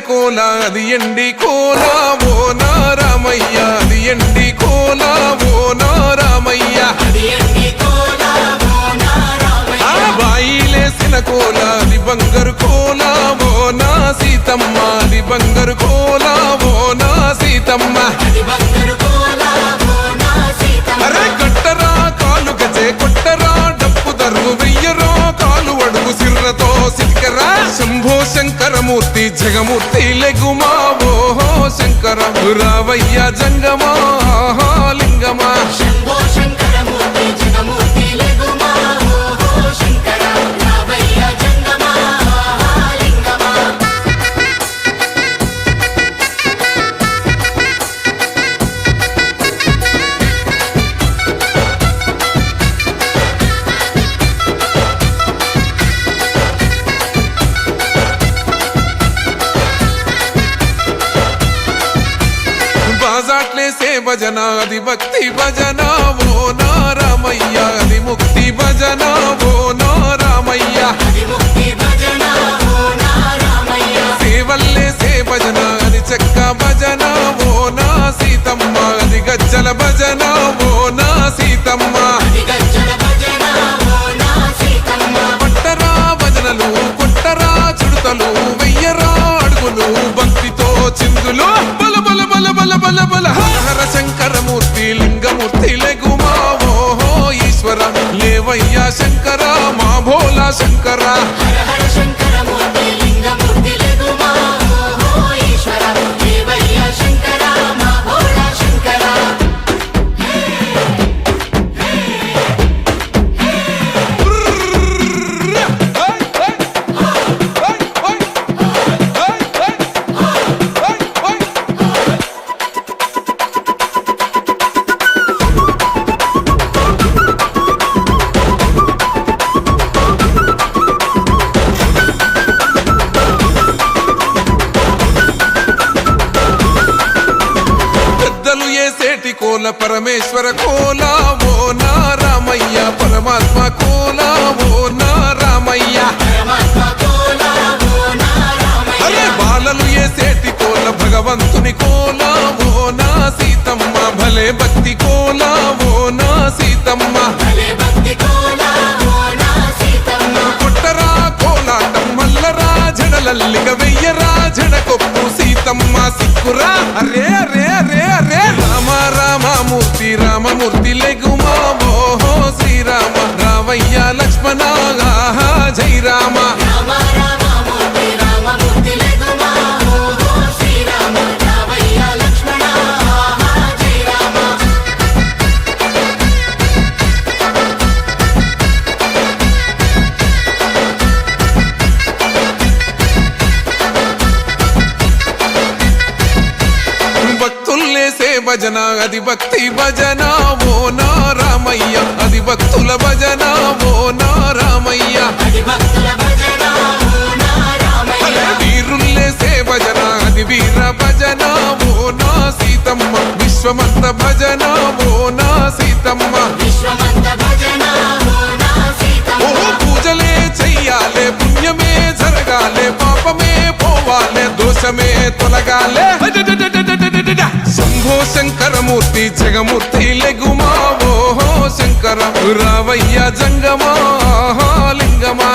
కోల అది ఎండి కోల ఓ నా రామయ్య అది ఎండి కోల ఓ నా రామయ్య బాయిలేసిన కోల అది బంగారు కోల ఓ నా సీతమ్మ అది బంగారు కోల ఓ నా సీతమ్మ అరే కట్టరా కాలు గజే కొట్టరా డప్పు దరువు వెయ్యరో కాలు అడుగు సిర్రతో సిల్కరా శంభో శంకరమూర్తి జగమూర్తి లెగుమా ఓహో శంకర రావయ్య జంగమా లింగమా బాజాట్లేసే భజన అది భక్తి భజన ఓ నా రామయ్య అది ముక్తి భజన ఓ నా రామయ్య సేవల్లేసే భజన అది చెక్క భజన ఓ నా సీతమ్మ అది గజ్జల భజన ఓ నా సీతమ్మ పట్టరా భజనలు కొట్టరా చుడతలు వెయ్యరా అడుగులు భక్తితో చిందులు బల బల బల బల బల బల హర శంకరమూర్తి లింగమూర్తి లెగుమా ఓహో ఈశ్వర లేవయ్యా శంకర మా భోలా శంకర కోల పరమేశ్వర కోల ఓ నా రామయ్య పరమాత్మ కోల ఓ నా రామయ్య అరే బాలలు ఏసేటి కోల భగవంతుని కోల ఓ నా సీతమ్మ భలే భక్తి కోల ఓ నా సీతమ్మ కొట్టరా కోలాటం మల్లరా జడలల్లిగ వెయ్యరా జడకొప్పు సీతమ్మ సిక్కురా అరే అరే అరే అరే రామ రామమూర్తి రామమూర్తి లెగుమా ఓహో శ్రీరామ రావయ్య లక్ష్మణ జై రామ భజన అది భక్తి భజన ఓ నా రామయ్య అది భక్తుల భజన ఓ నా రామయ్య వీరుల్లేసే భజన అది వీర భజన ఓ నా సీతమ్మ విశ్వమంత భజన ఓ నా సీతమ్మ ఓ పూజలే చెయ్యాలే పుణ్యమే జరగాలే పాపమే పోవాలే దోషమే తొలగాలే శంభో శంకరమూర్తి జగమూర్తి లెగుమా ఓహో శంకర రావయ్య జంగమా లింగమా